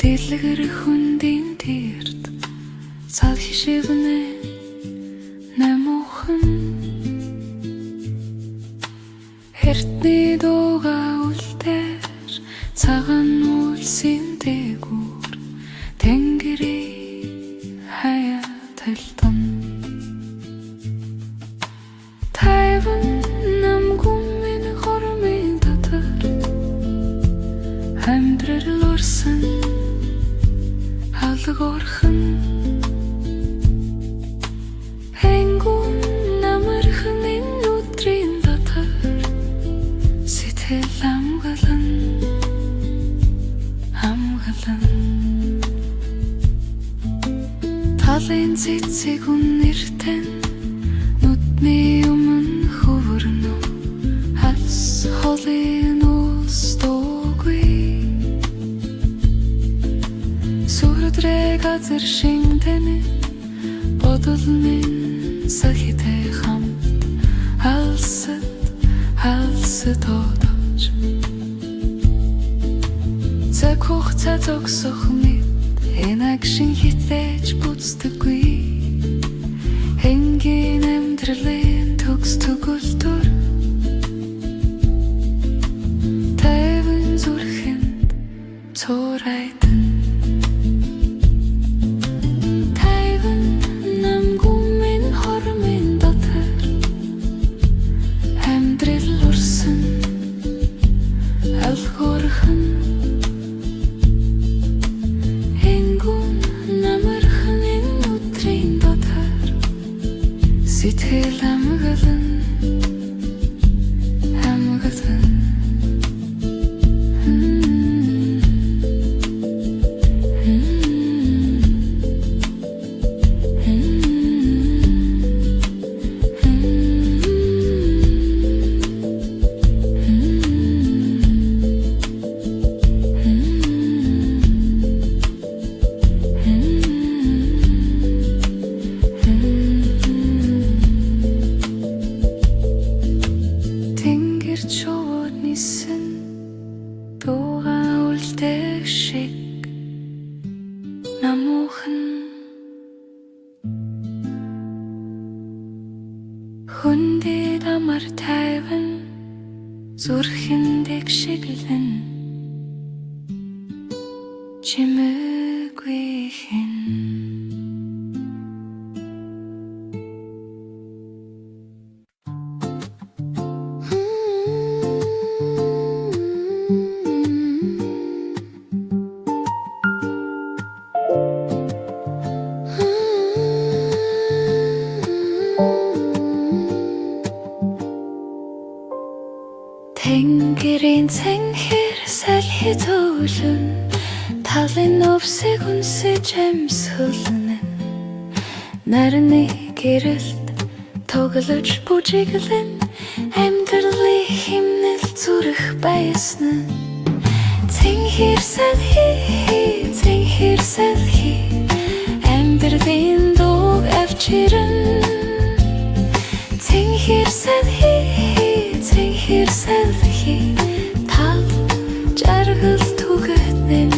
дэлгэр хүндийн тэрд цал хишивнэ намухан эртний дууга үлдээр цагаан үлсийн дээгүүр тэнгэрийг хаяа талдан тайван намгүй минь хормын дотор амьдрал орсон алгорхон хэнгүн намархан энэ өдрийн дотор сэтгэл амгалан талын цэцэг үнэртэн нүдний өмнө хөвөрнө хас холын устуугүй сүрдрэ газар шинтэнэ бодол минь сахитай хамт алсад одож цаг хугацаа зогсох мэт энэ агшин хитэж бүцдэггүй энгийн амьдралын төгс төгөлдөр тайван зүрхэнд цорайтан тайван намгүй минь хормын дотор амьдрал орсон алгорхон сэтгэл амгалан чууд нисэн дууга үлдэх шиг намуухан хүндээ дамар тайван зүрхэндээ шиглэн чимээгүй хэн тэнгэрийн цэнхэр салхи зөөлөн талын өвсөг үнсэж амьсгалнэн нарны гэрэлт тоглож бүжиглэн амьдралын химнэл зүрх байсан цэнхэр салхи амьдралын дуу авчирэн цэнхэр салхи тал жаргал түгэнэн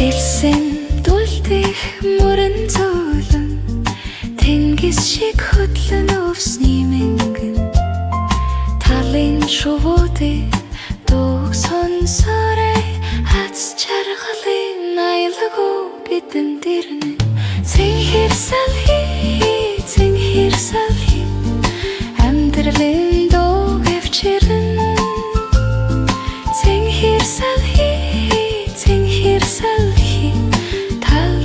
элсэн дулдих мөрөн зөөлөн тэнгис шиг хөдлөн өвсний мэнгэн талын шувуудын дууг сонсорой хац чаргалын аялагуу бидэнд ирнэ цэнхэр салхи амьдралын дууг авчирэн цэнхэр салхи тал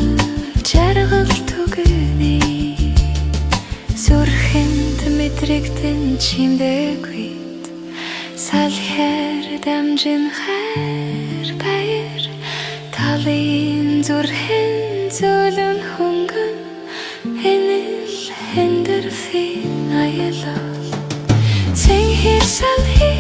жаргал түгэнэ зүрхэнд мэдрэгдэн чимдэгүйт салхиар дамжин хайр баяр талын зүрхэн зөөлөн хөнгөн энэл эндэрфин аялал цэнхэр салхи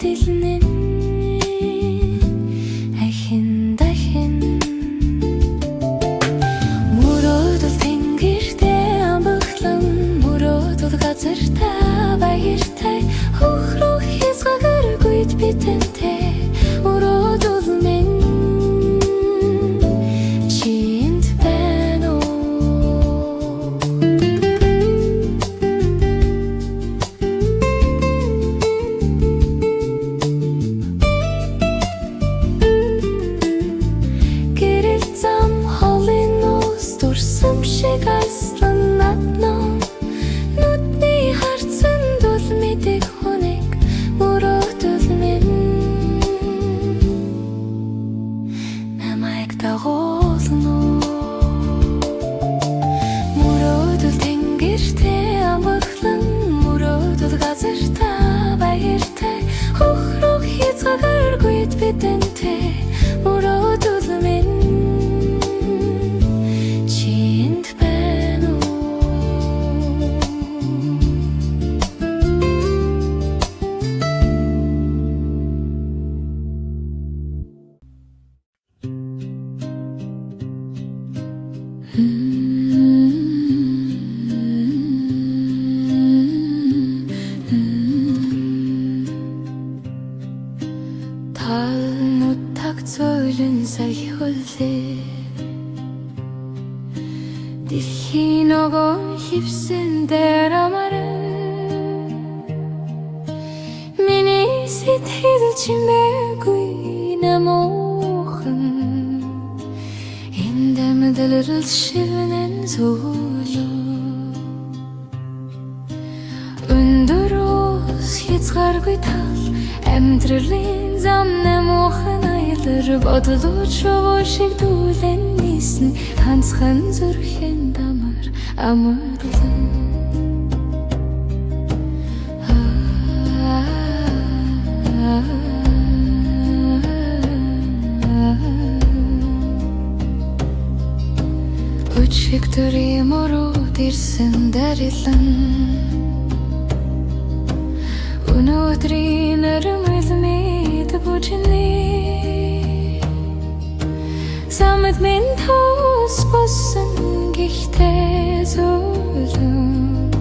дилнэн ахин дахин мөрөөдөл тэнгэртэй амбахлан мөрөөдөл газартаа баяртай хөхрөх хязгааргүйд бидэнтэй мөрөөдөл минь чинд байна уу гэрэл зам холын ус дурсам шиг аслан наднаа нүдний харцсан дул мэдэх хүнийг мөрөөдөл минь намайг дагуулно мөрөөдөл тэнгэртэй амбахлан мөрөөдөл газартаа баяртай хөхрөх хязгааргүйд бидэнтэй мөрөөдөл минь чинд байна уу Тал нүдтаг зөөлөн сая хөлөө дэлхийн нөгөө хивсэн дээр амаран миний сэтгэл чимээгүй намуухан энэ дэмдэлрэл шивнэн зөөлөө өндөрөөс хязгааргүй тал амьдралын зам намуухан аялар бодлоо шово шиг дүүлэн нисэн ганцхан зүрхэн дамар амарлан өчигдөрий мөрөд ирсэн дарилан өнөөдрийн нэрмэл мэд бүжний самд минь тос босон гихтэй зөөлөн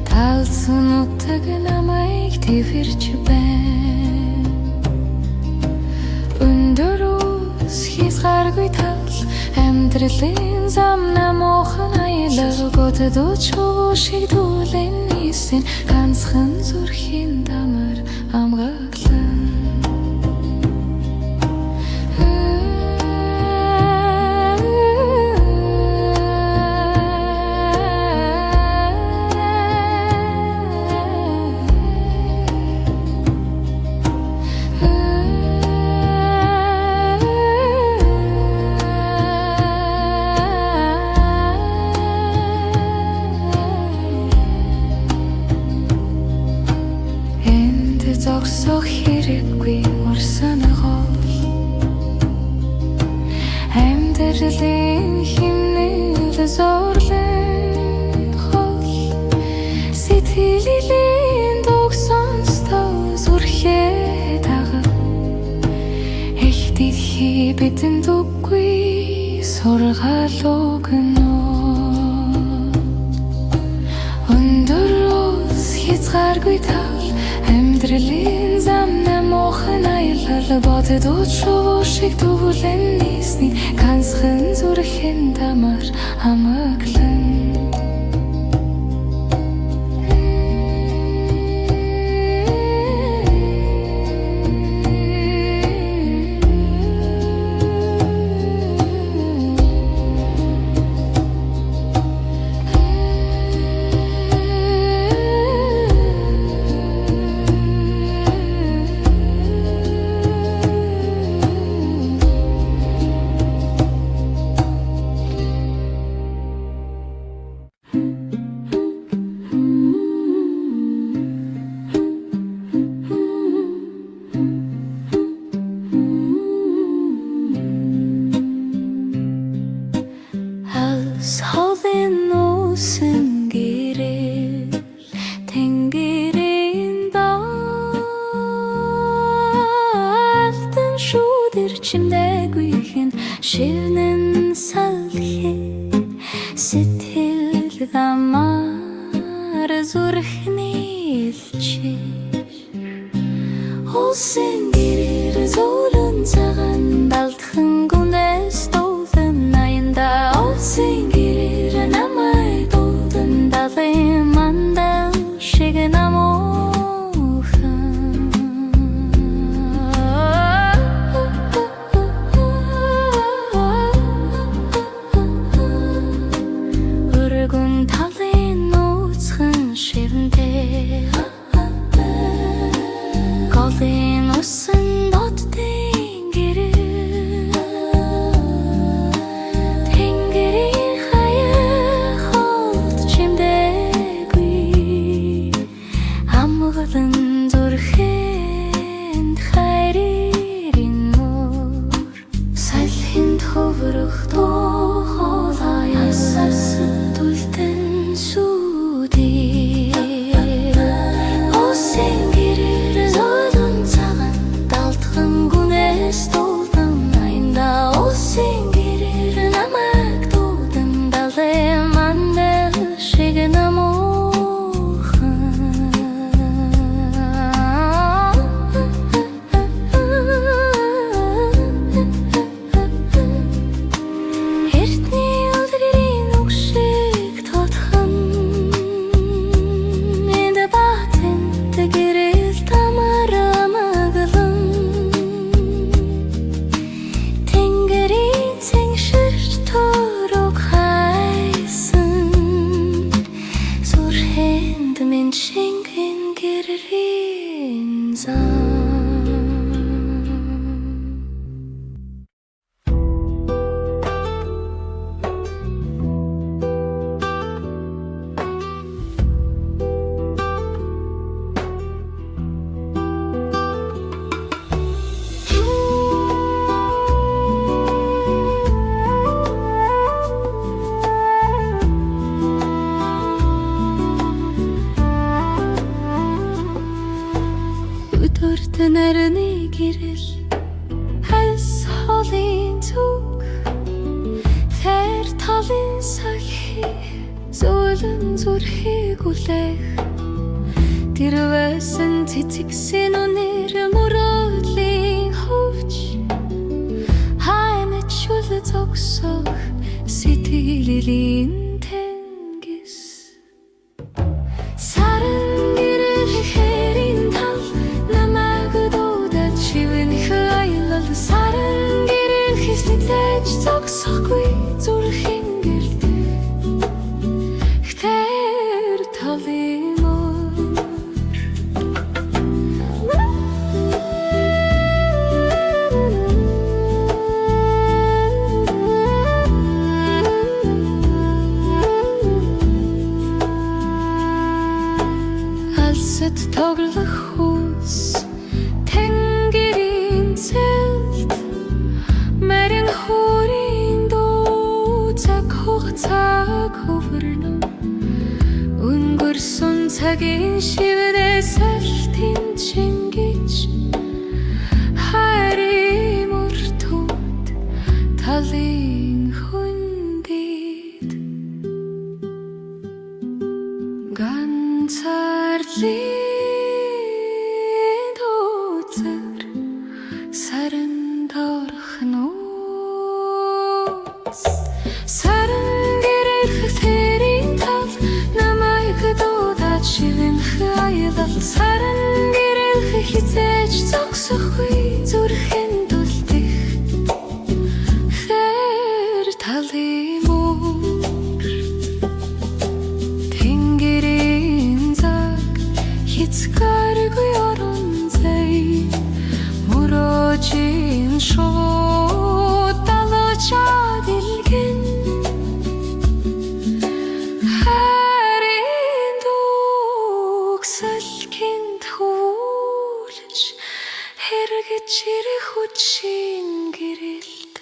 талсан утаг намайг твэрч байна өндөрөөс хязгааргүй тал амьдралын зам намуухан аялал готод шиг дүүлэн нисэн ганцхан зүрхийн дамар амгаглан зогсох хэрэггүй урсан гол амьдралын химнэл зурлан хол сэтгэлийн догсонстой зүрхээ дагав их дэлхий бидэнд үгүй сургаал өгнө өндөрөөс хязгааргүй тал амьдралын зам намуухан аялал бодод шово шиг дүүлэн нисэн ганцхан зүрхэн дамар амгаглан чимдэгүйхэн шивнэн салхи сэтгэл гамаар зүрхнэлчи улсын гэрэр зөөлөн цагаан далдхан гүнэс дуулан аянда улсын гэрэр намай дуулан далын мандал шиг голын усан доддын гэрэл тэнгэрийн хаяг холд чимдэггүй амгалан зүрхэнд хайрын нуур салхинд хөврөх тоохолоо ясарсан түлтэн сүдий улсын гэрэл зөөлөн цагаан далдхан гүнэс дуулан аянда улсын гэрэл намайг дуулан далын мандал шиг эртний үлгэрийн үг шиг тотхон энд батэнд гэрэл тамар амаглан тэнгэрийн цэнгширч төрөг хайсан зүрхэнд минь шингэн гэрлийн зам өдөрт нарны гэрэл хальс холын зүг тэр талын сахи зөөлөн зүрхийг үлээх тэр байсан цэцэгсэн үнэр мөрөөдлийн хөвч хайнч шүл зогсох сэтгэлийн тэнгис саран гэрэл хэрийн тал намайг дуудаад шивнэх аялал саран гэрэл хэсэгдэж зогсохгүй зүрхэн гэрдээ хтэр талын алсад тоглох хүйс тэнгэрийн цэлд мэрэн хүрийн дуу цаг хугацааг хөвөрнө өнгөрсөн цагийн шивнээс салтын чингэж хайрын мөртөд талын хүндид ганцаарлын дуудсар саран дорхон ууц саран гэрэл тэрийн тал намайг дуудаад шивнэх аялал саран гэрэл хизээж зогсохгүй зүрхэн дулдэх хэр талын хязгааргүй орон зай мөрөөжин шууд далуучаад илгэн хайрын дууг салхинд хүүлж хэрэгж ирэх хүчин гэрэлд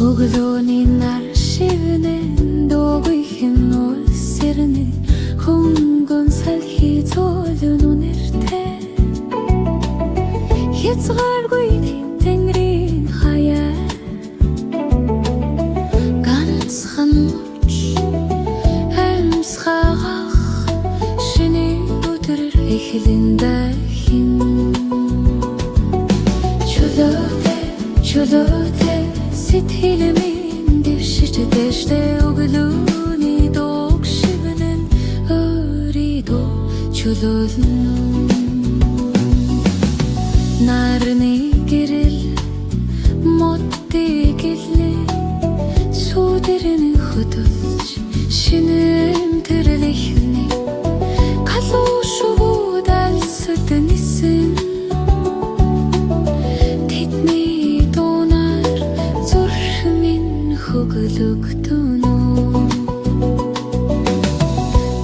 Өглөөний нар шивнэн дуугүйхэн улс ирнэ хөнгөн салхи зөөлөн үнэртэй хязгааргүй тэнгэрийн хаяа ганцхан мөч амьсгах шинэ өдөр эхлэн дахин чөлөөтэй сэтгэлмийн дэвшиж дэжтэй өглөөний дууг шивнэн өөрийгөө чөлөөлнө нарны гэрэл мотти гэлээ сүдэрэн хөдөлж шинэ эмтэрэл ихний калуушууд алсад нисэн тэдний дунаар зүрх минь хөглөгдөнө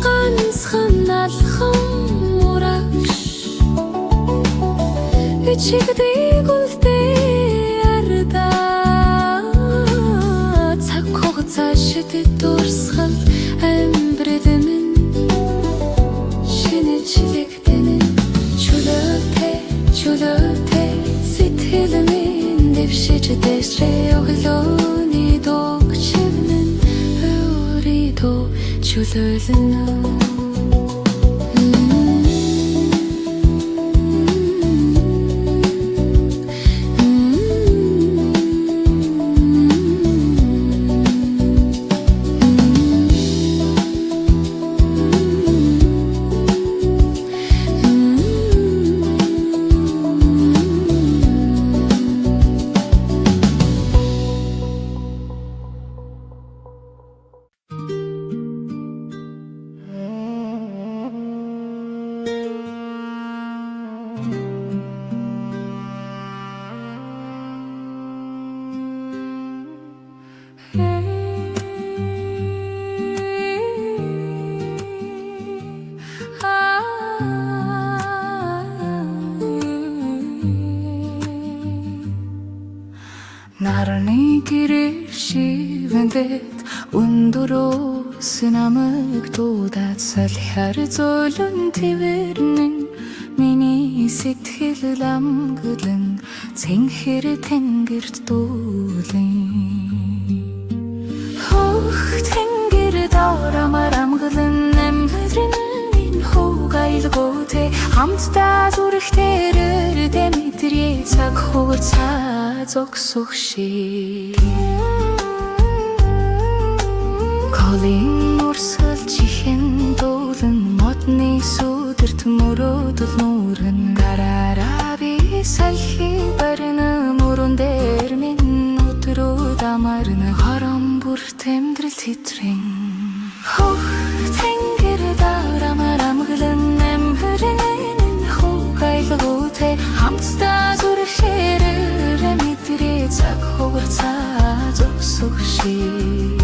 ганцхан алхам урагш чигдэг үлдээ ардаа цаг хугацаа шидэд дурсгал амьдрал минь шинэчлэгдэнэ чөлөөтэй сэтгэл минь дэвшиж дэжрээ өглөөний дууг шивнэн өөрийгөө чөлөөлнө нарны гэрэл шивэндэт өндөрөөс намайг дуудаад салхиар зөөлөн твэрнэн миний сэтгэл амгалан цэнхэр тэнгэрт дүүлэн хөх тэнгэр доорамар амгалан амхрын минь хуугайлгуутэй хамтдаа зүрхтэрэр дэмитрий цаг хугацаа зогсох шиг колын урсгал чихэн дуулан модны сүдэрт мөрөөдөл нүүрэн гараараа би салхи барина мөрөн дээр минь өдрүүд амарна хорон бүр тэмдрэл тэтрэн хөх тэнгэр даарамар амгалан амхрын минь хуугайлгуутэй хамтдаа зүрхээрээ мэдрээ цаг хугацаа зогсох шиг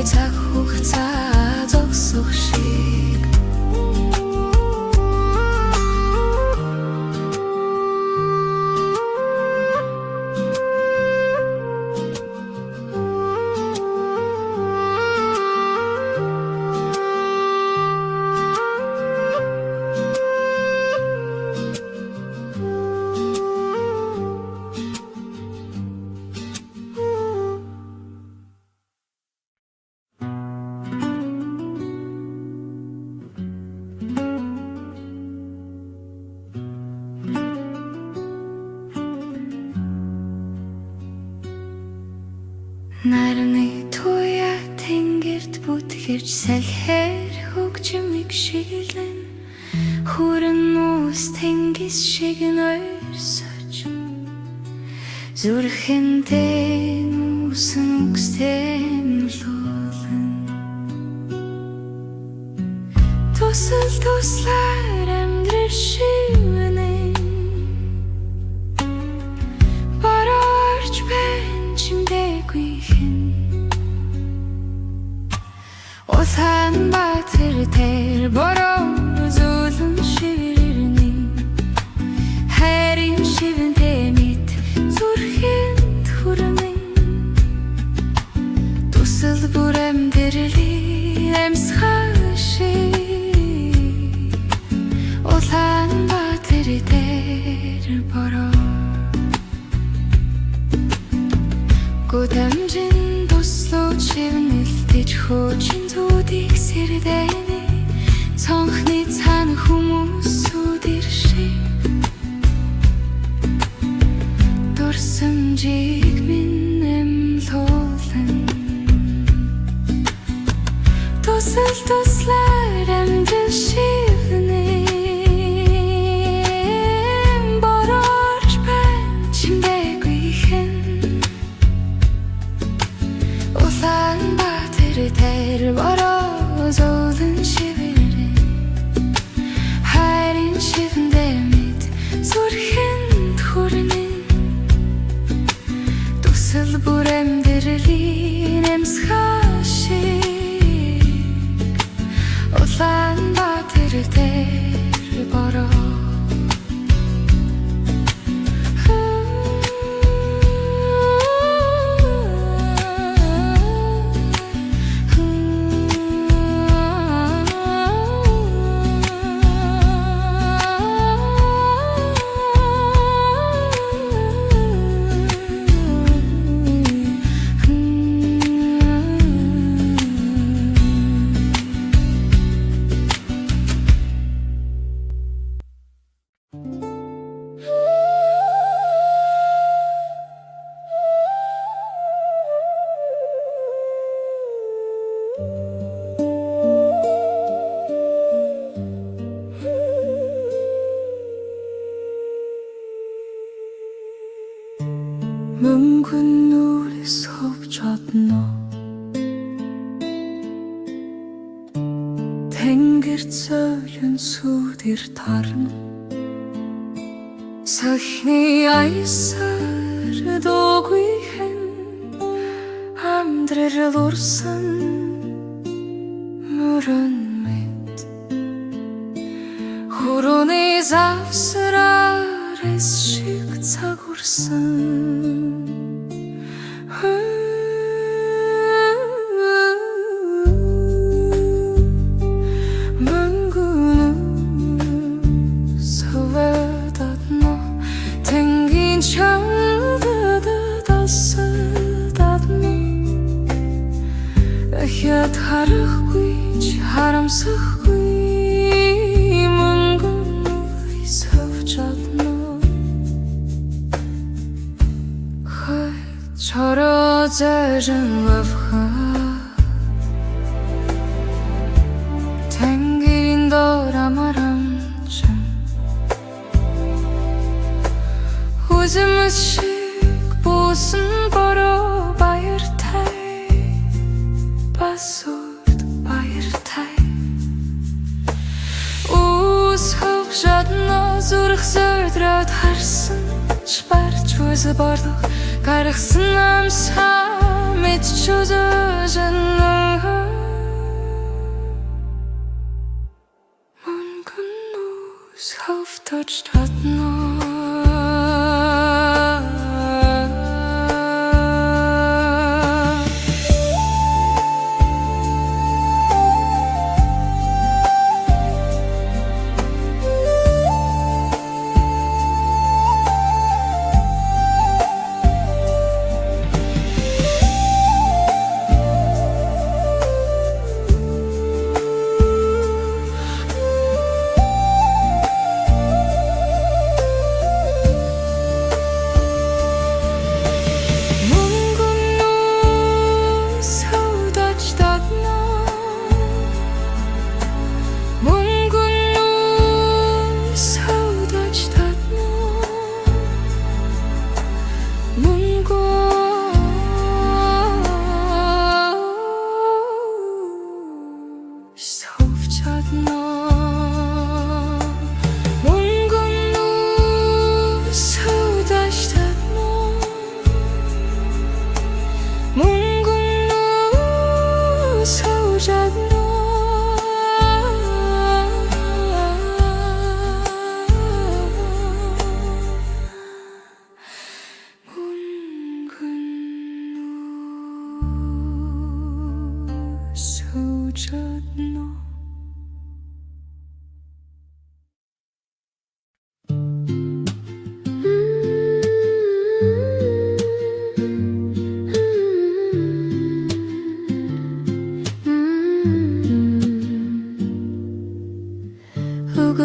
цаг хугацаа зогсох шиг Нарны туяа тэнгэрт бүтгэрч салхиар хөгжмийг шиглэн хүрэн уус тэнгис шиг нойрсож зүрхэндээ нуусан үгсэмлүүлэн тусал туслаар амьдрал шивнэн бараарч бэн чимдээгүй хэн Улаанбаатар дээр бороо зөөлөн шивэрэрний хайрын шивэнтэй мэд зүрхэнд хүрмэн тусал бүр амьдралын амьсгал Улаанбаатар дээр бороо Гудамжин туслуу чивнэлдэж хөөжин зүудийг сэрдэнэ цонхны цаана хүмүүсүүд иршиг дурсамжийг минь эмлүүлэн тусал туслаар амьдрал шивнэ борооч байна чимдээгүй хэн Улаанбаатар дээр бороо зөөлөн шивэрэн хайрын шивэндээ мэд зүрхэнд хүрнэн тусал бүр амьдралын амьсгал шиг Улаанбаатар дээр бороо Мөнгөн нүрээс хөвж одно Тэнгэр цойлон сүдэр тарна Сахны аясаар дуугүй хэн Амьдрал урсан мөрөн мэд Хүрүүний завсраар эс шиг цаг урсан Дахиад харахгүй ч харамсахгүй мөнгөн нүрээс хөвж одно Хой чороо зайжин вавха Тэнгэрийн доор амарамчин Үзэмс шиг буусан бороо баяртай Басурд баяртай Үс хөвж одно зүрх зөдрөөд харсан ч барж үз борлох гаргасан амсаа мэдч үзэж мөнгөн нүс хөвтөж одно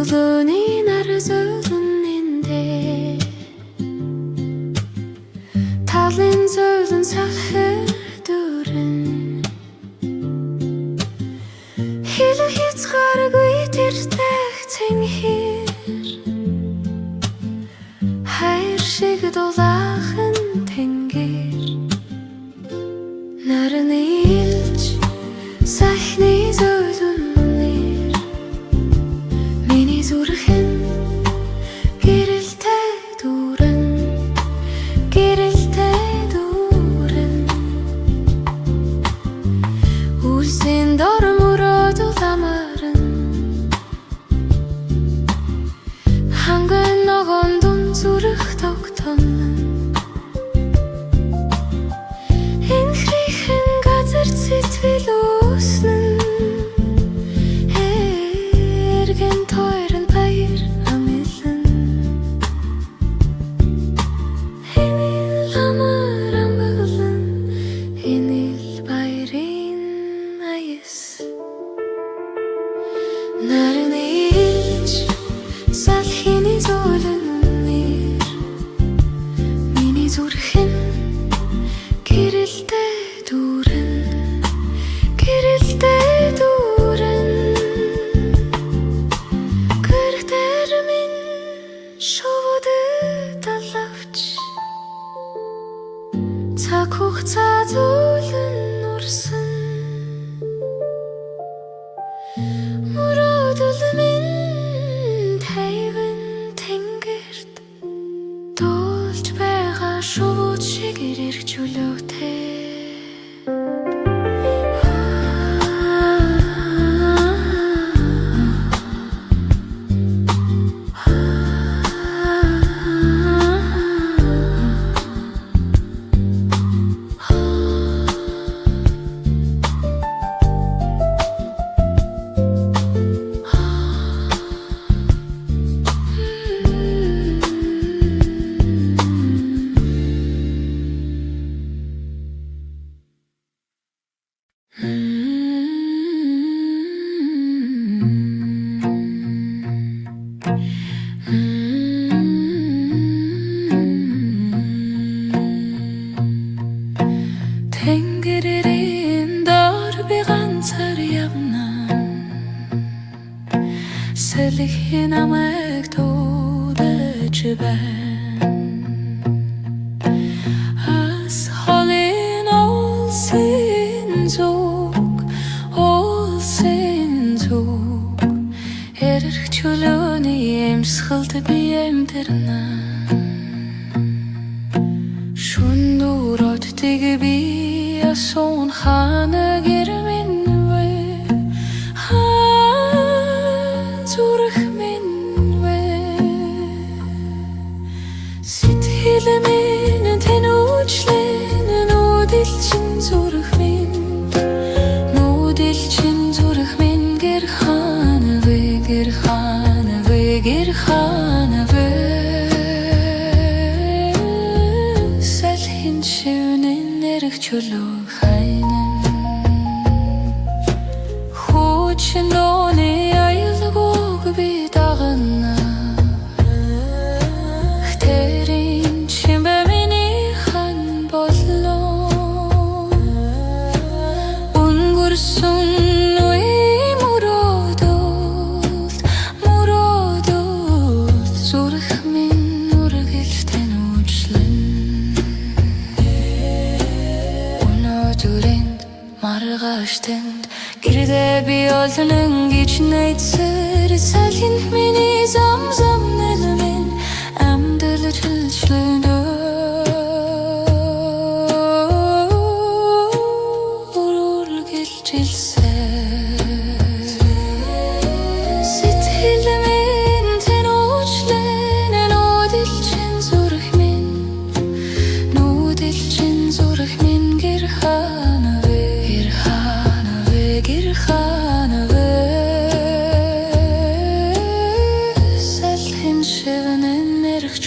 Uğuluni narızılıninde Talın zölün sahır durun Hili hiç gargıydır dağıtın hir Her şey dolağın tengir Narını ilç Sahne zölün Zurgen gerilte duren Ulsin dor muradu damarın Hangın ogondun zurg doktonun En krichen gazır zitvilosnun Ergen teuren bayır amilin Enil amar amılın Enil bayrin ayız Narın ilç Salhini zolunir Mini zurgen Gerilte duren Gerilte duren Kırdermin şovudu dalavç Takuhta dolun ursun Muradulmin tayvın tengird Dolç beğa şovut şegirir çulöte Tengererin darbe gantar yavnan Selihin amek doğda cüben Az halin olsin zog Erik çölöni emskhıldı biyemdirna Şundurat digi son khana girmin ve zurg min ve Sithilmin tenuçlen nodilcin zurg min Nodilcin zurg min gerhana ve Selhin şevnin erik çölö khaynen Khuçin doni ayılgog bi dağına Xterin çimbe mini khan bollo Ungursun Zurg min urgilten uçlen маргааш тэнд гэрдээ би олон гэж найдсаар салхин миний зам нэлмэн амьдрал хэлшлэн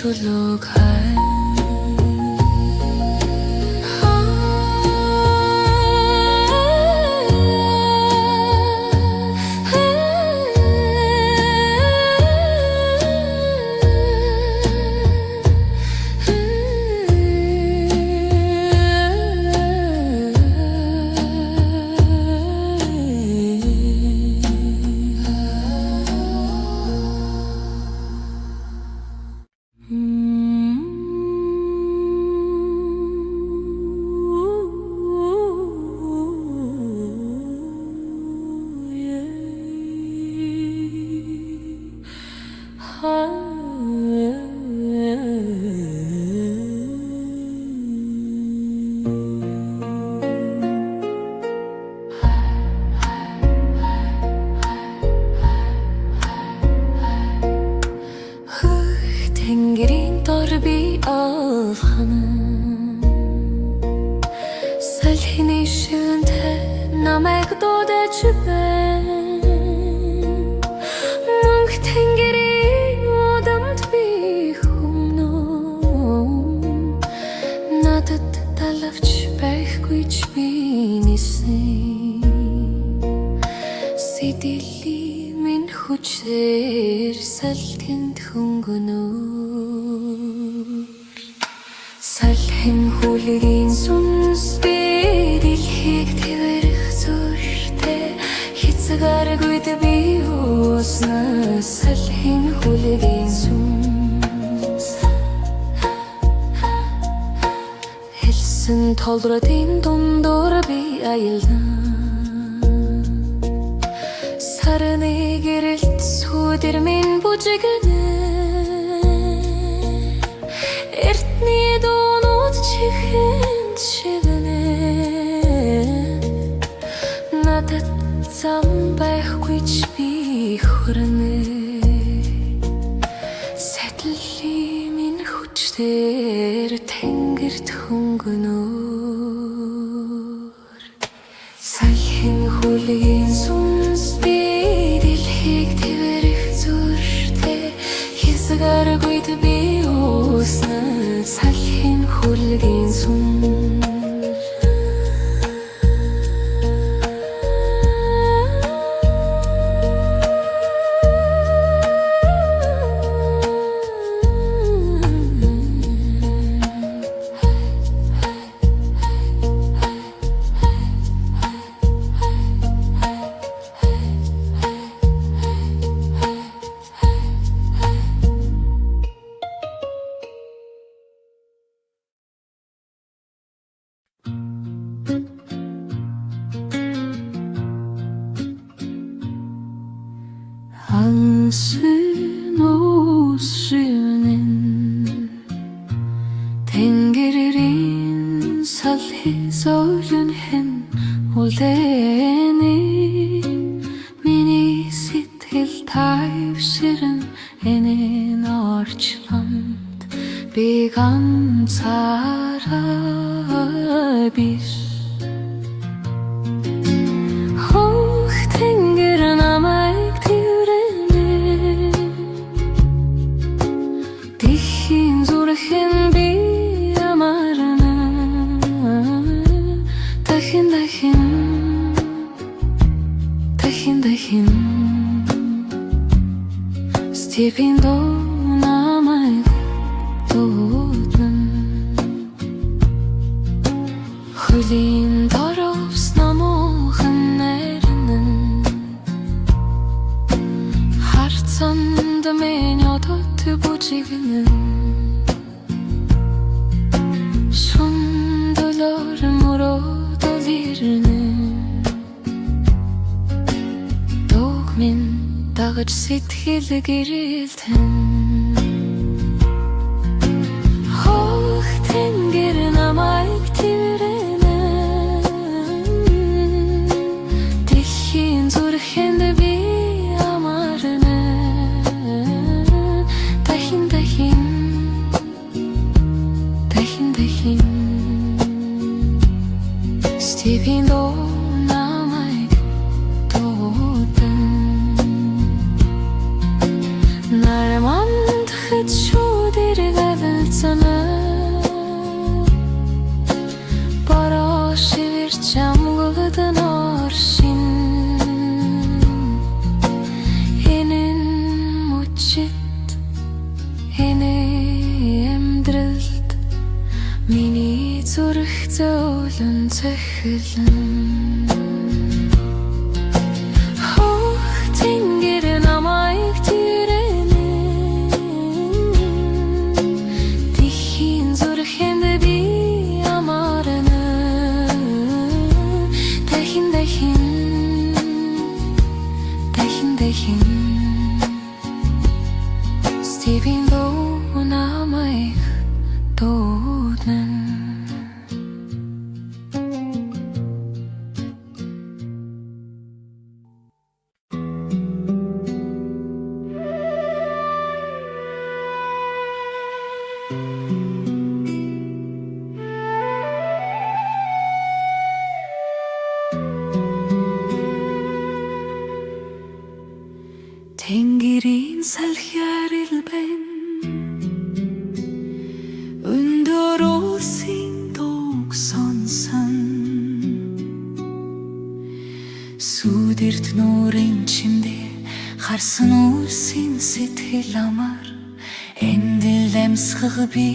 чулууг тэнгэрийн дор би олхно салхины шивэнтэй намайг дуудаж байна мөнх тэнгэрийн удамд би хүмүүн надад талавч байхгүй ч би нисэн сэдили минь хүчээр салхинд хөнгөнөөр салхин хүлгийн сүнс би дэлхийг твэрх зүрхтэй хэцэг аргүйд би уусна салхин хүлгийн сүнс хэлсэн толродын дундуур би аялна сарны гэрэлт сүдэр минь бүжигнэ эртний дуунууд чихэнд шивнэ надад зам байхгүй ч би хүрнэ сэтлэлийн минь хүчээр тэнгэрт хөнгөнөөр салхин хүлгийн сүнс би дэлхийг твэрх зүрхтэй хэсэг аргүйд би уусна салхин хүлгийн сүнс Алсын уушинэн тэнгэрийн салхи зөөлөн үлдээни миний сэтгэл тайвширэн энэн орчламд би ганцаараа биш хөх тэнгэр намайг Тихийн зүрхэн би амарна дахин степиндо намайг дуудна хөлийн дорвс намуухан нэрнэн харцанд минь одот бүжигнэн шундолор мөрөдөл ирнэн хангаж сэтгэл гэрэлтэн хох тэнгэр намайг тэрэнэ дэлхийн зүрхэнд би амарна дахин дахин Степень до намайг дуудсан Нараманд хэчүүдэр галцана Бараа шивэр чамгылдан оршин Энэн мөчит Эне эмдрэлт Миний зүрх зөөлөн цэхэлэн Хох тэнгэр намайг тэрэнэ Дэлхийн зүрхэнд би амарна Дахин Степень до намайг дуудсан Тэнгэрийн салхиар бэн өндөр улсын дууг сонсон Сүдэрт нуурын чимдээ харсан улсын сэтгэл амар эндэл амьсгах би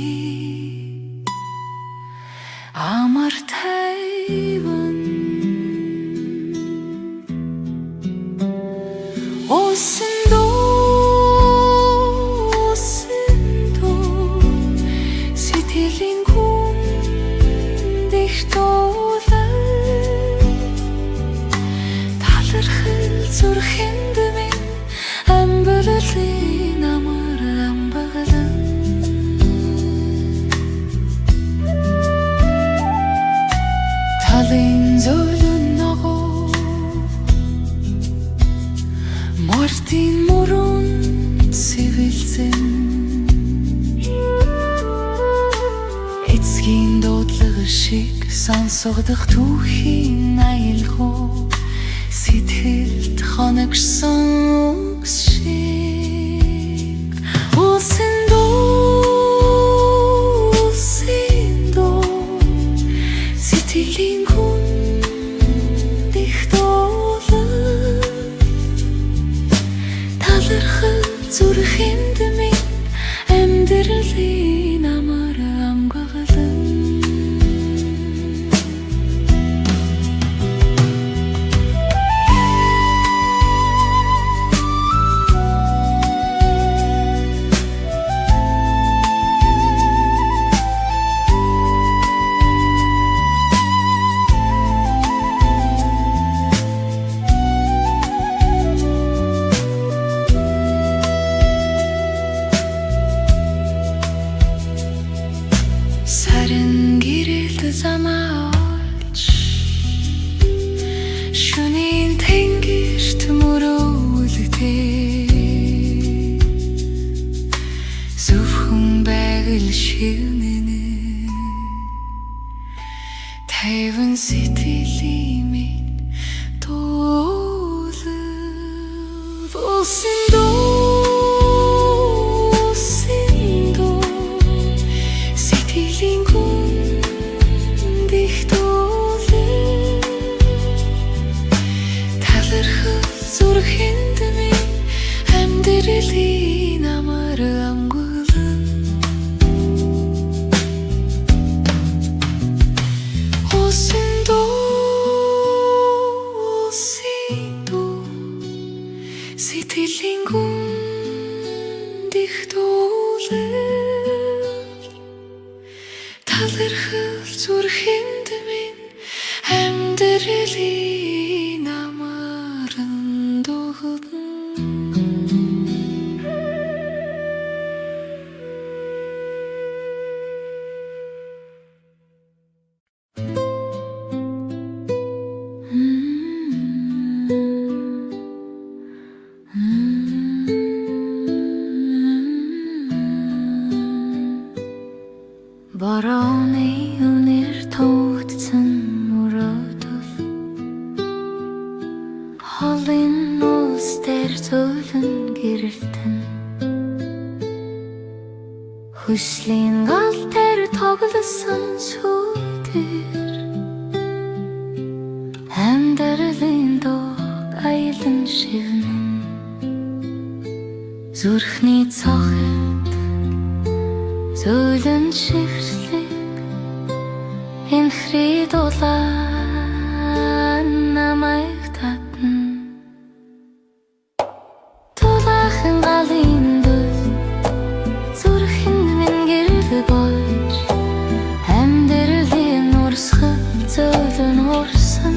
амар тайван улсын сэтгэлийн хүнд их дуулаа талархал зүрхэнд минь амбалын амар амбаглан талын зөөлөн ногоо мортын мөрөн цэвэлзэн эцгийн дуудлага шиг сонсогдох түүхийн аялгуу сэтгэлд хоногсон үгс шиг улсын дуу сэтгэлийн хүнд их дуулаа талархал зүрхэнд минь амьдралын амар амгалан Сарин гэрэлт замаа олж шөнийн тэнгэрт мөрөөлтэй зөвхөн байгаль шивнэнэ тайван сэтгэлийн минь дуулав улсын дуу сэтгэлийн хүнд их дуулаа талархал зүрхэнд минь амьдралын амар амгалан улсын дуу сэтгэлийн хүнд их дуулаа талархал зүрхэнд минь амьдралын амар амгалан Хүслийн гал дээр тоглосон сүдэр Амьдралын дуу аялан шивнэн Зүрхний цохид зөөлөн шившлэг Энхри дулаан намайг татна Дулаахан галын дөл зүрхэн минь гэрэл болж Амьдралын урсгал зөөлөн урсан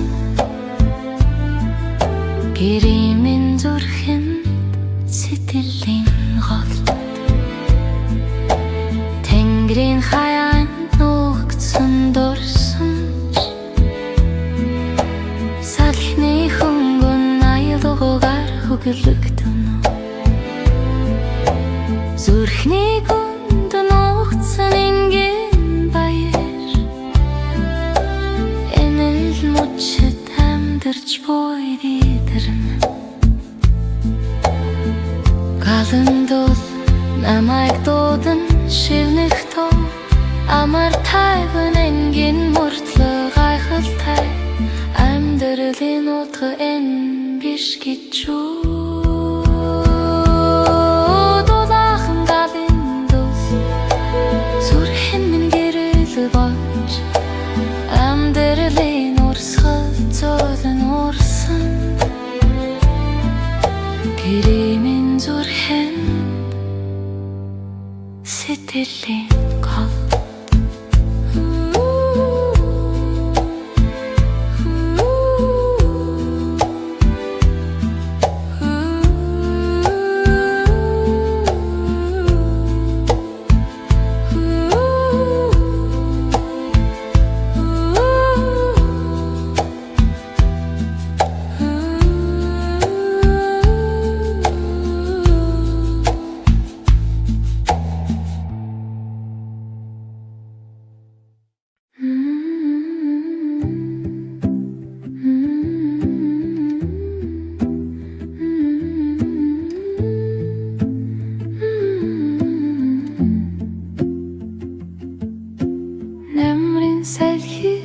Гэрийн минь зүрхэнд сэтгэлийн голд Тэнгэрийн хаяанд нуугдсан дурсамж Салхины хөнгөн аялуугаар хөглөгдөн Зүрхний гүнд нуугдсан энгийн баяр Энэл мөчөд амьдарч буй бидэрнэ Галан дул намайг дуудан шивнэх тоо Амар тайван энгийн мөртлөө гайхалтай Амьдралын утга энэ биш гэж үү Дулаахан галын дул зүрхэн минь гэрэл болж Амьдралын урсгал зөөлөн урсан Гэрийн минь зүрхэнд сэтгэлийн гол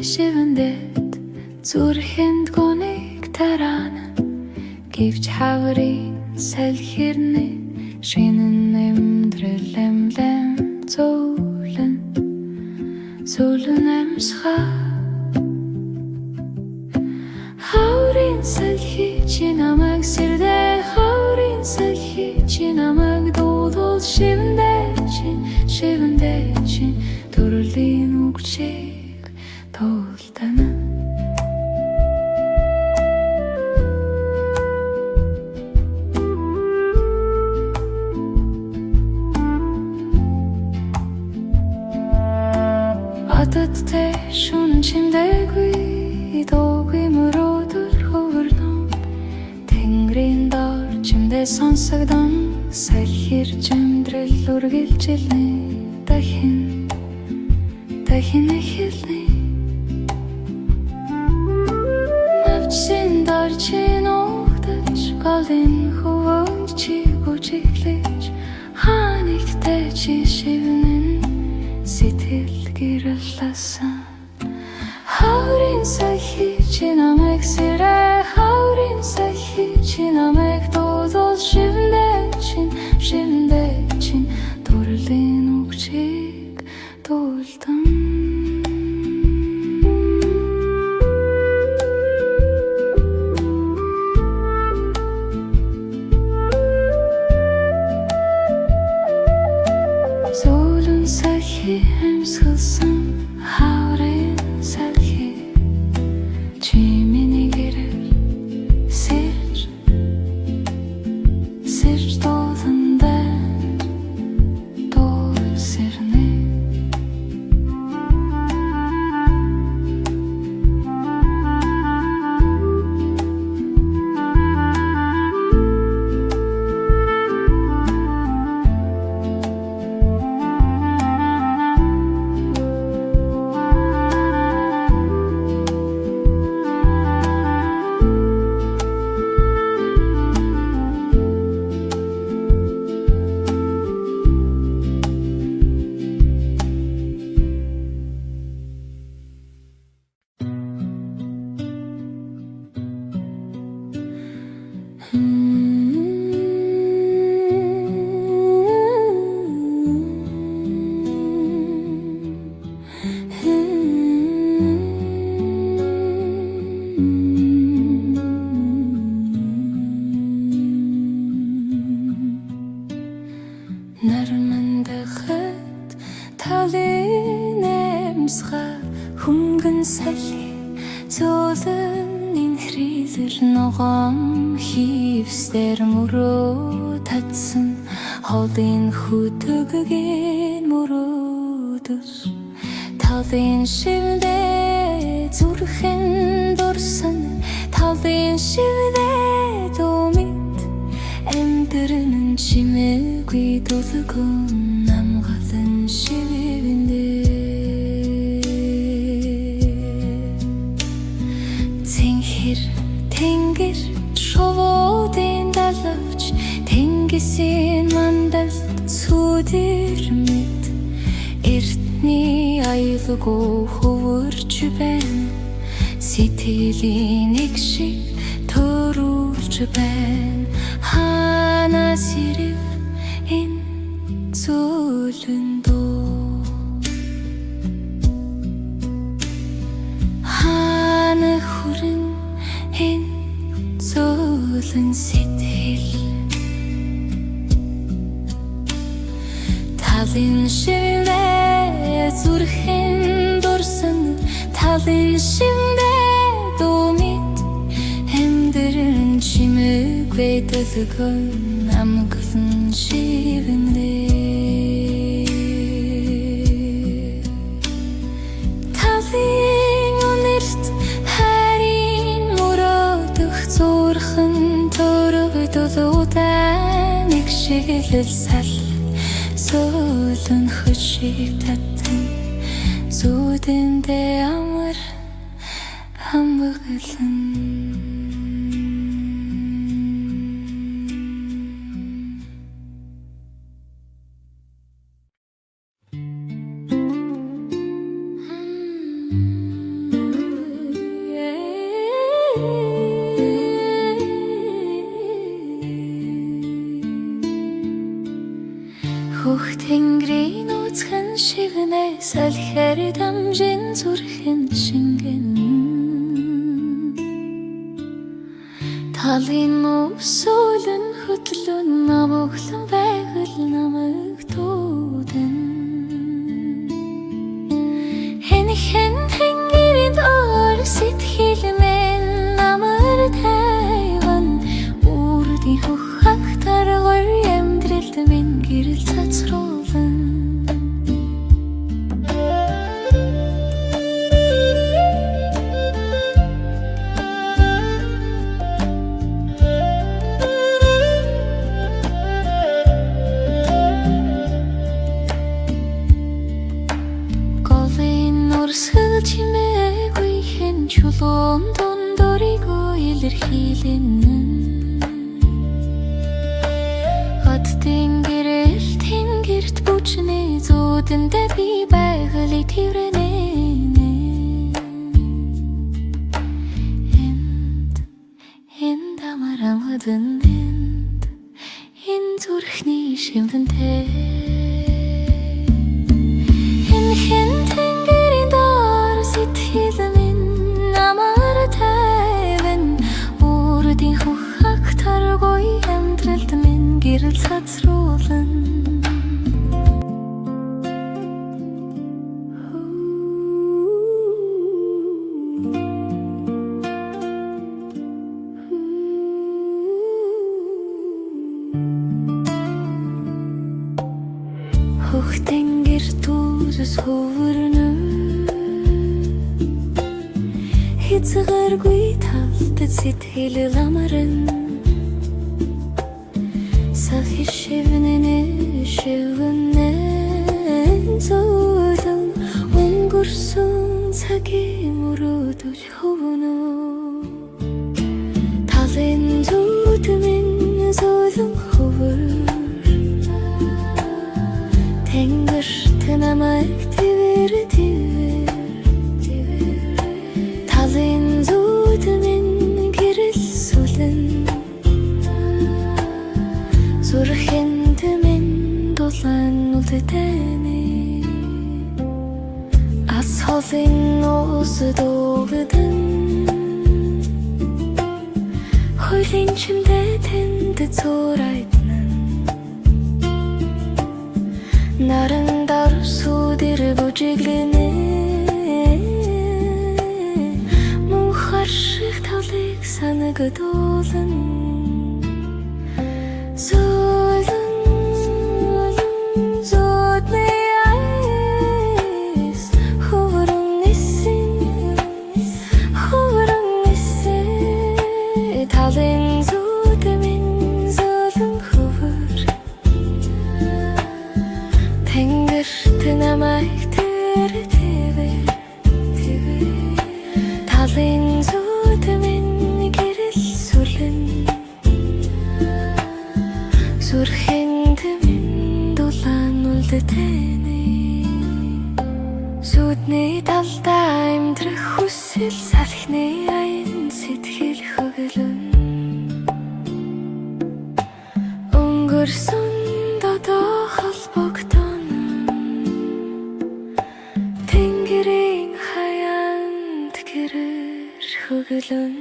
Шивэндэт зүрхэнд гоныг тараана Гэвч хаврын салхирны шинэн амьдрал эмлэм зөөлөн амьсгаа Хаврын салхи чи намайг сэрдэ Хаврын салхи чи намайг дуудвал шивэндэ чин төрлийн үгчийг тоолтана Ададтай шүн чимдэггүй дуугүй мөрөөдөр хөвөрнө Тэнгэрийн дор чимдээ сонсогдон салхирч амьдрал үргэлжилнэ дахин эхэлнэ Навчин дор чи нуугдаж галын хөвөнд чи бүжиглэж Ханигтай чи шивнэн сэтгэл гэрлэлсэн Хаврын салхи чи намайг сэрэ Хаврын салхи чи намайг дуудвал шивэндэ чин төрлийн үгчийг дуулдан хөнгөн салхи зөөлөн инхрилэл ногоон хийвсээр мөрөө татсан хоолын хөтөггийн мөрөөдөс талын шивдээ зүрхэн дурсан талын шивдээ думит эмдэрэн чимээгүй дулгун намгалан шивэндээ Тэнгэр шувуудын далавч тэнгисийн мандалд сүдэр мэд эртний аюулгүй хөвөрч байна сэтгэлийн нэг шиг төрүүлж байна ханаас ирэв энэ зөөлөн дуу хана хүрэн энэ зөөлөн сэтгэл талын шивдээ зүрхэн дурсан талын шивдээ думит эмдэрэн чимээгүй дулгун намгалан шивэндээ талын үнэрт зурхан төрөгдөлүүдээ нэг шигэлэл сал зөөлөн хөшиг татсан зүудэндээ амар хамгаалан Хөх тэнгэрийн үзхэн шивнэ салхиар дамжин зүрхэн шингэн талын мөсөлн хөтлөн намөглөн байгал намайг туудэн хэн тэнгэрийн дор сэтгэл мэн намар тайван үрдийн хөх хагтаргар эмдрэлт минь гэрэл цацруулан голын урсгал чимээгүй хэн чулуун дундорыгүй илэрхийлэн тэнгэрт бүчний зүүдэндээ би байгалыг тэрвэнэ энд амар амгадан энэ зүрхний шивдэнтэй хэн тэнгэрийн дор сэтгэл минь амар тайван үрдийн хөх хагтаргүй амьдралд минь гэрэл цацруулан Хөх тэнгэр түүс хөвөрнө хязгааргүй талд сэтгэл ламаран салхи шивнэнэ зөөлөн өнгөрсөн цагийн мөрөөдөж хөвнө талын зүуд минь зөөлөн хөвөр тэнгэрт намайг твэр талын зүуд минь гэрэл сүлэн зүрхэнд минь дулаан үлдэнэ ас холын уус дуулдан хуулийн чимдээ тэнд зурайтнан наран дар сүдэр бүжиглэнэ санагдуулна Сүдний талдаа амьдрах хүсэл салхины аян сэтгэл хөглөн өнгөрсөн додоо холбогдсон тэнгэрийн хаяанд гэрэр хөглөн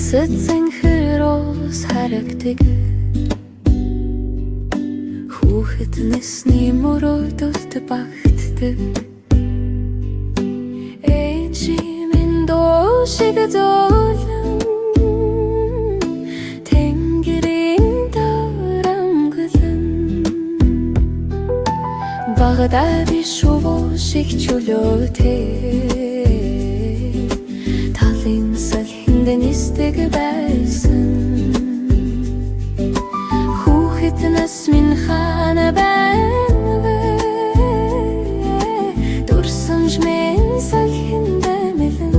Сэтсэнхэрос харагддаг хүүхэд нэсний мөрөөдөлд багтдаг ээжимэн доо шиг зөөлөн тэнгэрийн дарамглан багадаа биш шувуу шиг чөлөөтэй талын нисдэг байсан хүүхэд нас минь хана байна дурсамж минь салхиндэ мэлэн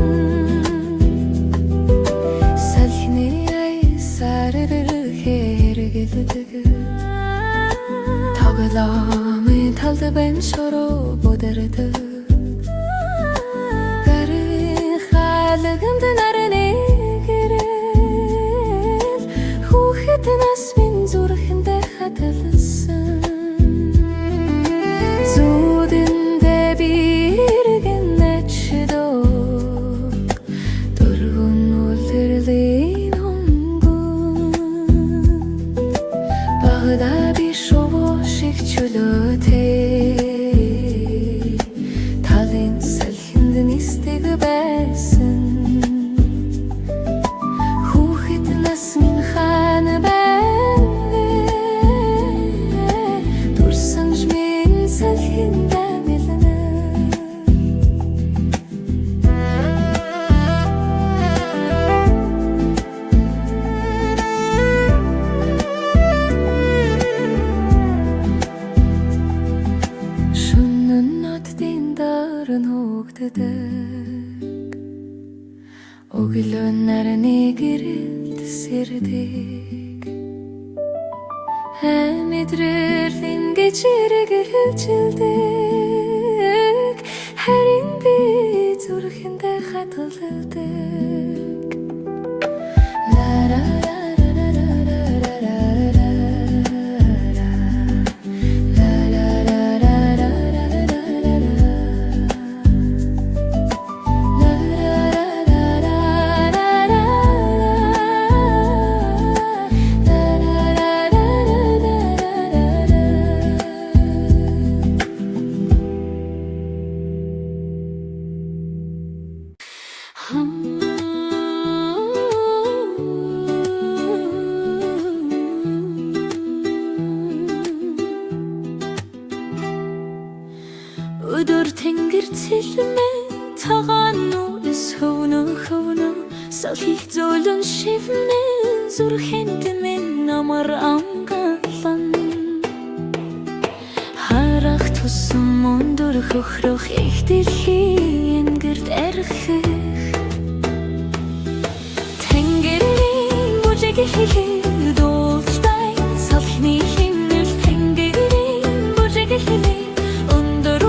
салхины айсарэр хэрэгэлдэг тоглоомын талд бэн шороо бодэрдэг гарын хаалганд нарны нас минь зүрхэндээ хадгалсан зүудэндээ би иргэн начдог дөрвөн үлрэлийн онгон багадаа би шувуу шиг чөлөөтэй талын салхинд нисдэг байсан хүүхэд нас минь хана өглөө нарны гэрэлд сэрдэг мэдрэлэн гэж хэрэгэлжилдэг харин би зүрхэндээ хадгалдаг Өдөр тэнгэр цэлмэн цагаан нүс хөвнө салхих зөөлөн шивнэн зүрхэнд минь амар амгалан харах тусан мөндөр хөхрөх их дэлхийн гэрд эрхэх тэнгэрийн бүжиг хийх дуултай салхины химнэл тэнгэрийн бүжиг хийх өндөр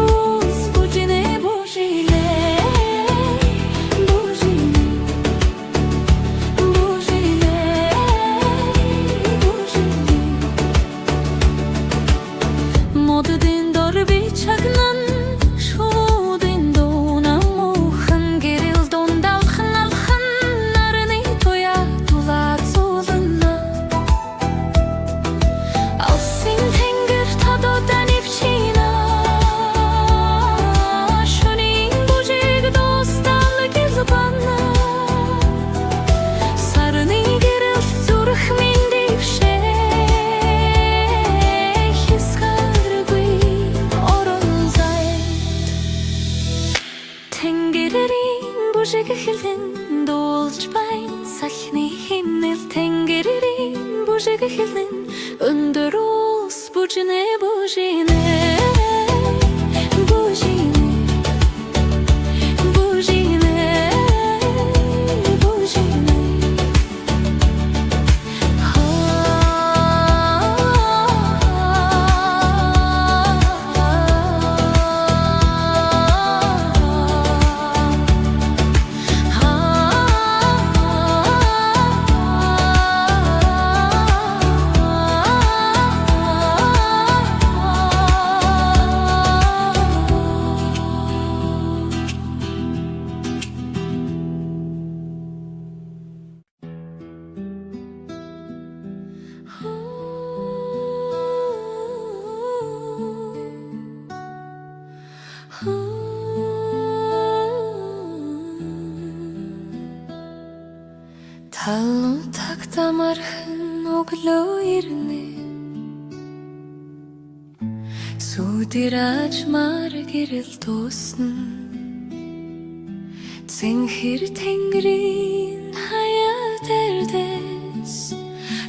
бужине, бужине, бужине, бужине, бужине. Талуу тагтамархан өглөө ирнэ Сүдэр ажмаар гэрэл дуусна Цэнхэр тэнгэрийн хаяа дэрдэс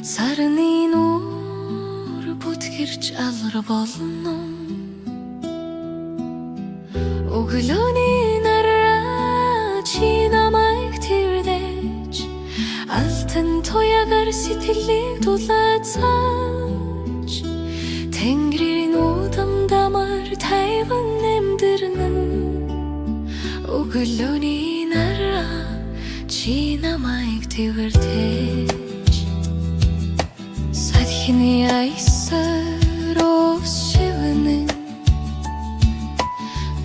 Сарны нуур бүтгэрч алар болно Өглөөний нараа чи намайг тэрдэж Алтан туягаар сэтгэлийг дулаацаач Тэнгэрийн удам дамар тайван нэмдэрнэн Өглөөний нараа чи намайг тэрдэж Садхины айсаар уушивнэн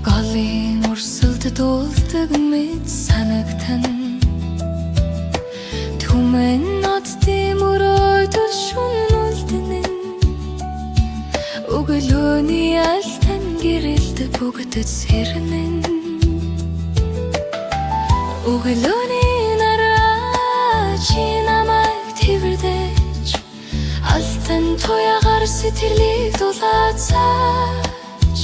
Голын урсалд дуулдаг мэд санагтан Түмэн нотдын мөрөөдөл шунн үлдэнэн Өглөөний алтан гэрэлд бүгдэд сэрнэн Өглөөний нараа чи намайг тэрдэж Алтан туягаар сэтгэлийг дулаацаач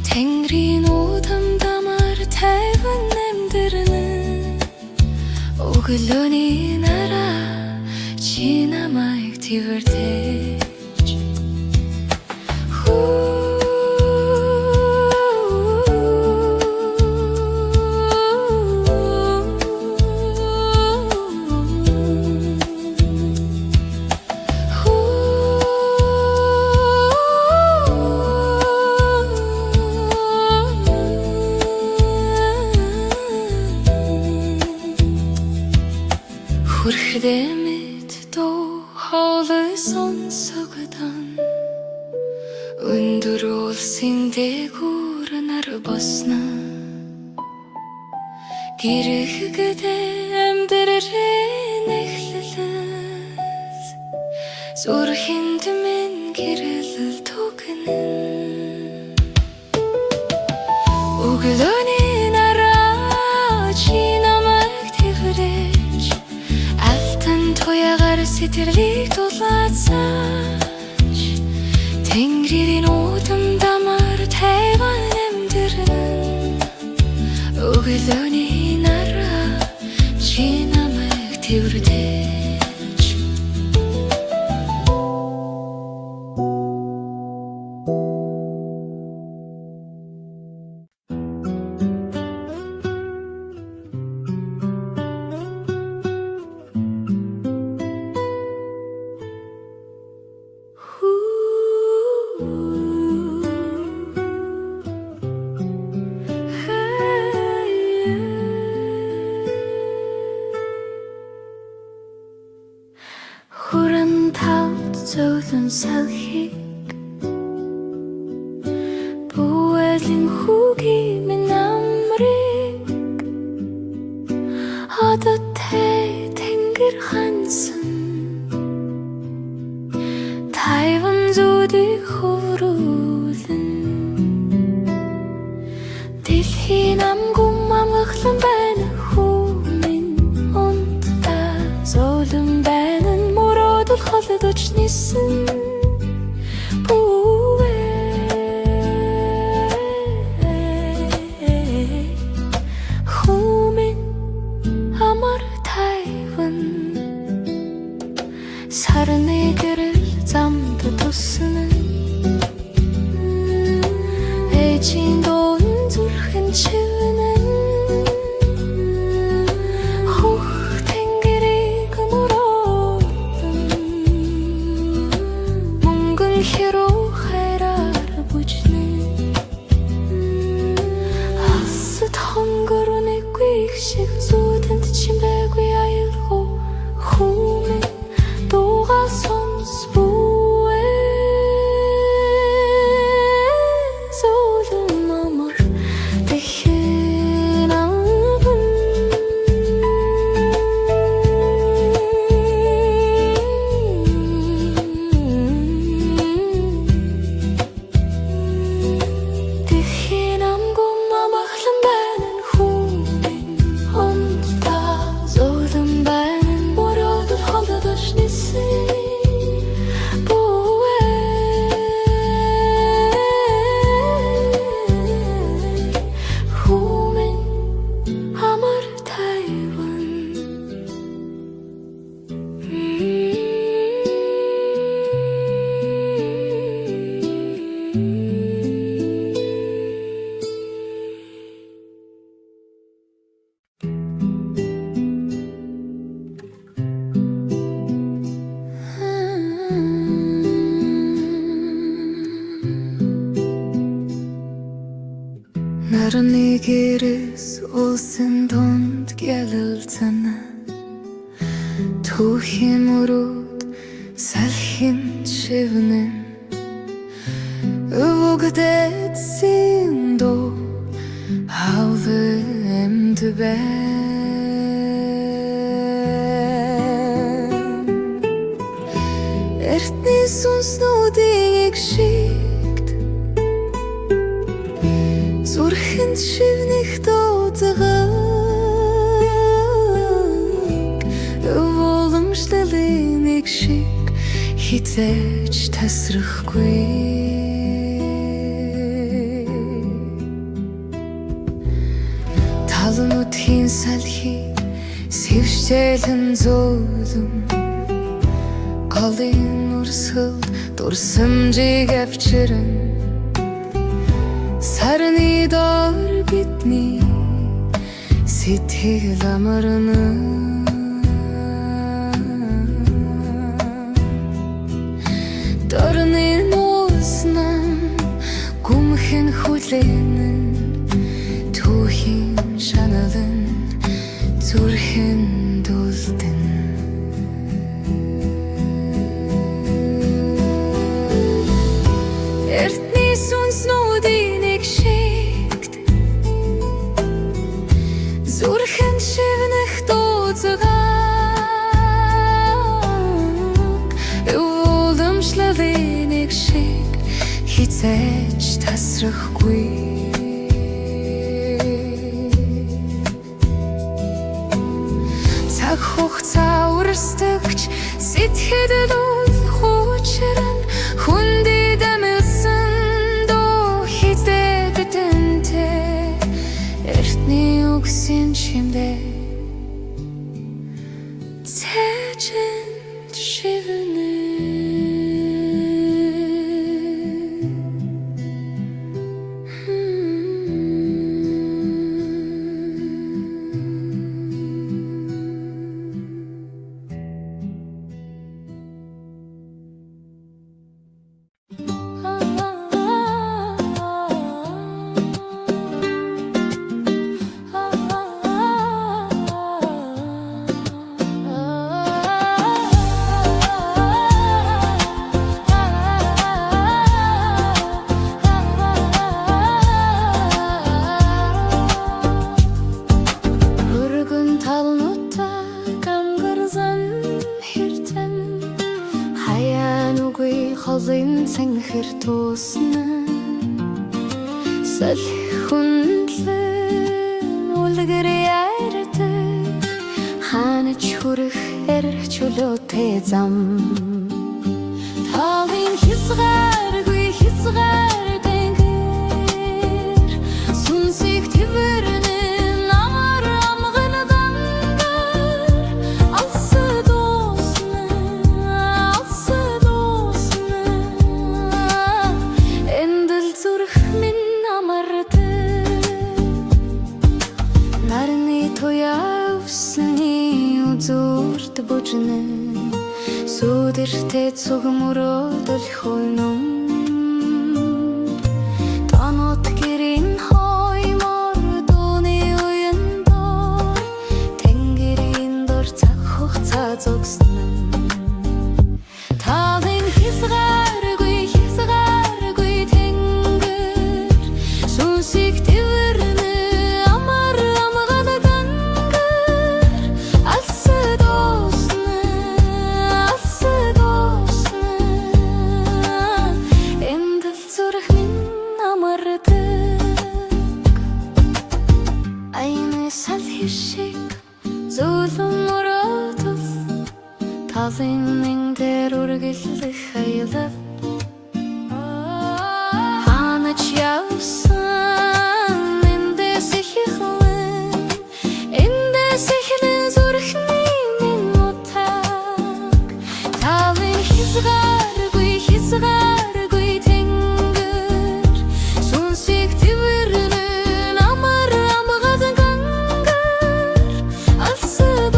Тэнгэрийн удам дамар тайван нэмдэрнэн Өглөөний нараа чи намайг тэрдэж Хүрхдэмэд дуу хоолой сонсогдон Өндөр улсын дээгүүр нар босно Гэрэгдээ амьдрэрэн эхлэлэл Зүрхэнд минь гэрэл түгнэн Өглөөний нараа чи намайг тэрдэж Алтан туягаар сэтгэлийг дулаацаач Тэнгэрийн удам дамар тайван нэмдэрнэн Өглөөний нараа чи намайг тэрдэж Хүрэн тавд зөөлөн салхийг Бүэлэн хүүгийн минь амрыг Одоттэй тэнгэр хансан Тайван зүдийг хөврүүлэн Дэлхийн амгүм амгалан байна хүү минь унтдаа зөөлөн байна холдож нисэн бүвээ Хүмин амар тайван Сарны гэрэл замд тусна Сарны гэрээс улсын донд гялалцана түүхийн мөрөөд салхин шивнэн өвөгдөд синдо хавлын түбэн эртний сүнснүүдийг шигт зүрхэнд шивнэх дууцагааг өвөөлөмшлөлийн нэг шиг хизээж тасрахгүй талнуудын салхи сэвшээлэн зөөлөн голын урсгал дурсамжийг авчиран сарны дор бидний сэтгэл амарна дорны нууснан гүмхэн хүлээнэн түүхийн шаналан зүрхэн дулдан эртний сүнснүүдийн нэг шигт зүрхэн шивнэх дууцагааг өвөөлөмшлөлийн нэг шиг хизээж тасрахгүй цаг хугацаа үрсдэгч сэтгэл хуучран хүндий дамилсан дуу хизээд тэнтэй эртний үгсийн чимдээ цэжин шивнэ холын цэнхэр туусна салхунлын үлгэр ярьдаг ханаж хүрэх чөлөөтэй зам талын хязгааргүй тэнгэр сүнсийг твэрнэн амар амганадан алсад зүрт бүжнэ сүдэртэй цугмөрөдөл хойном танот гэрийн хоймор дууны уяндор тэнгэрийн дор цаг хугацаа зогсноо талын хязгааргүй тэнгэр сүнсийг твэрнэ амар амганадан талын дээр үргэлжлэх хаялал ханаж явсан эндээс ихлэн зүрхний минь утаг талын хязгааргүй тэнгэр сүнсийг твэрнэн амар амгадан алсад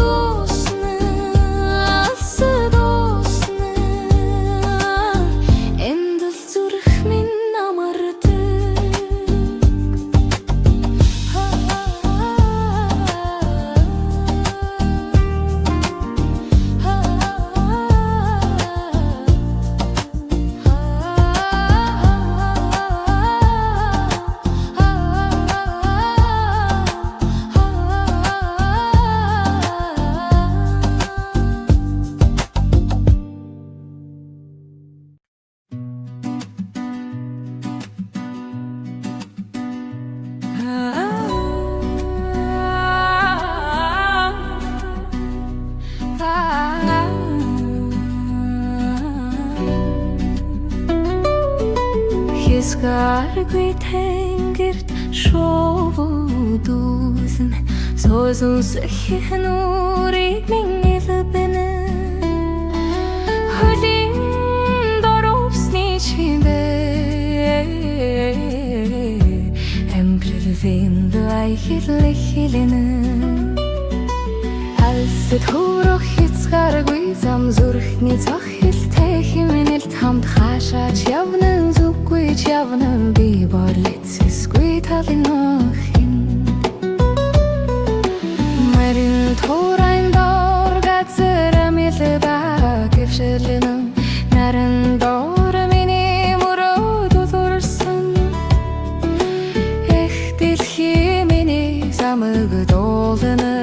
хязгааргүй тэнгэрт шоуд үзэн созонсэх нүрийг минь илбэнэ хөлийн дөрөвсний чимбэ эмблэвэн дай хилэнэ алсэд хөрөх хязгааргүй зам зүрхний цог хилтэй химнэлт хамт хаашаач явна зүггүй ч явна би борлицэсгүй талын охин марин турайн дор газарам илба гэвшэлэн наран дор миний мөрөд үзурсан эх дэлхий миний замыг дуулна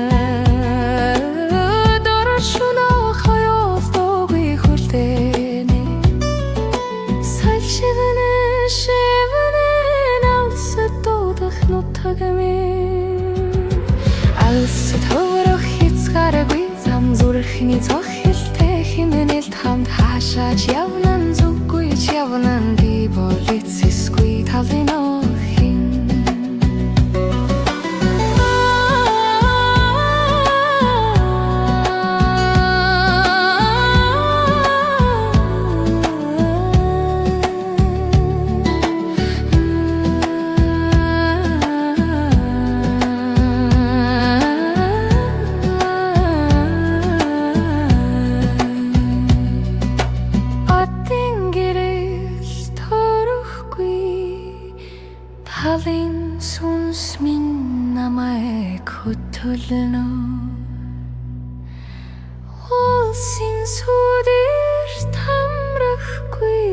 алсэд хөрөх хязгааргүй зам зүрхний цог хилтэй химнэлт хамт хаашаач явна зүггүй ч явна би болицэсгүй талын охин талын сүнс минь намайг хөтөлнө улсын сүдэр тамрахгүй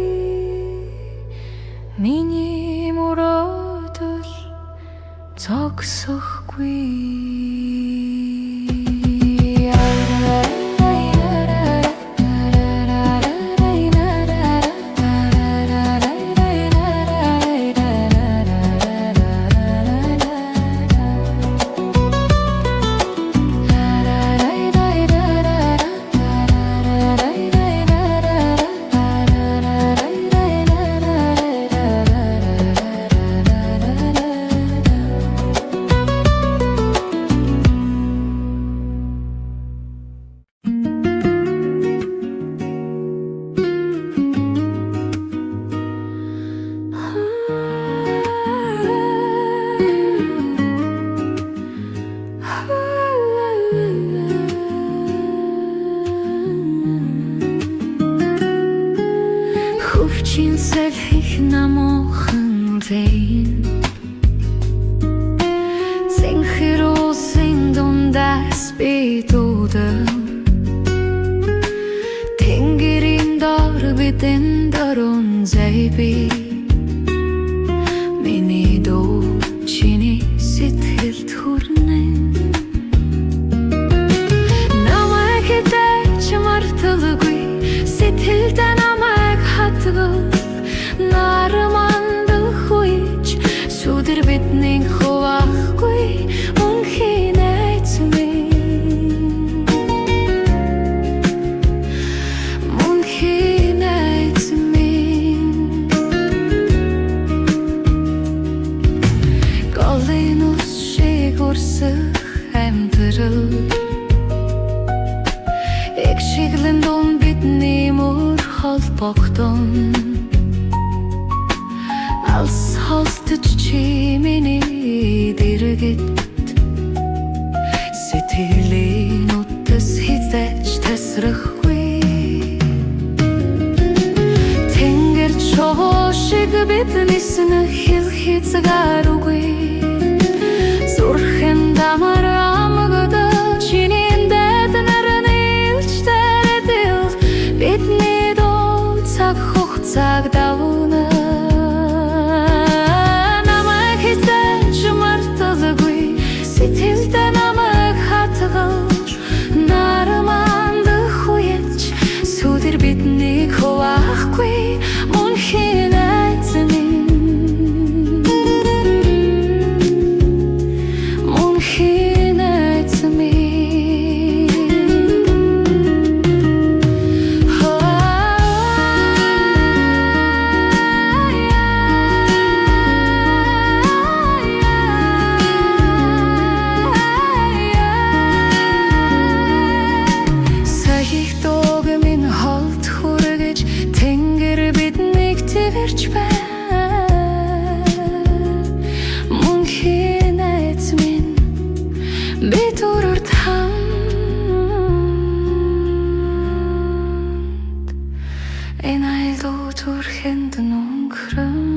миний мөрөдөл зогсохгүй хөвчин салхих намуухан зэйн зэнхэр улсын дундаас би дуудам тэнгэрийн дор бидэн дөрөн зэй би миний дуу чиний сэтгэлд хүрнэ намайг хитэж марталгүй сэтгэлдээ нарамандах үеч сүдэр бидний хуваахгүй үнхий найз минь үнхий найз минь голын ус шиг урсах амьдрал эгшиглэн дун бидний мөр холбогдсон алс холтож чи миний дэргэд сэтгэлийн утас хизэж тасрахгүй тэнгэр чоо шиг биднээс нь хил хязгааргүй зүрхэн дамар амгад чиний дэд наран илчтэрэдэл бидний дуу цаг хугацааг давна сэтгэлдээ намайг хатгаж нарамандах үеч сүдэр биднийг хуваахгүй үнхий найз минь Энэ айлд зүрхэнд өнгөрөн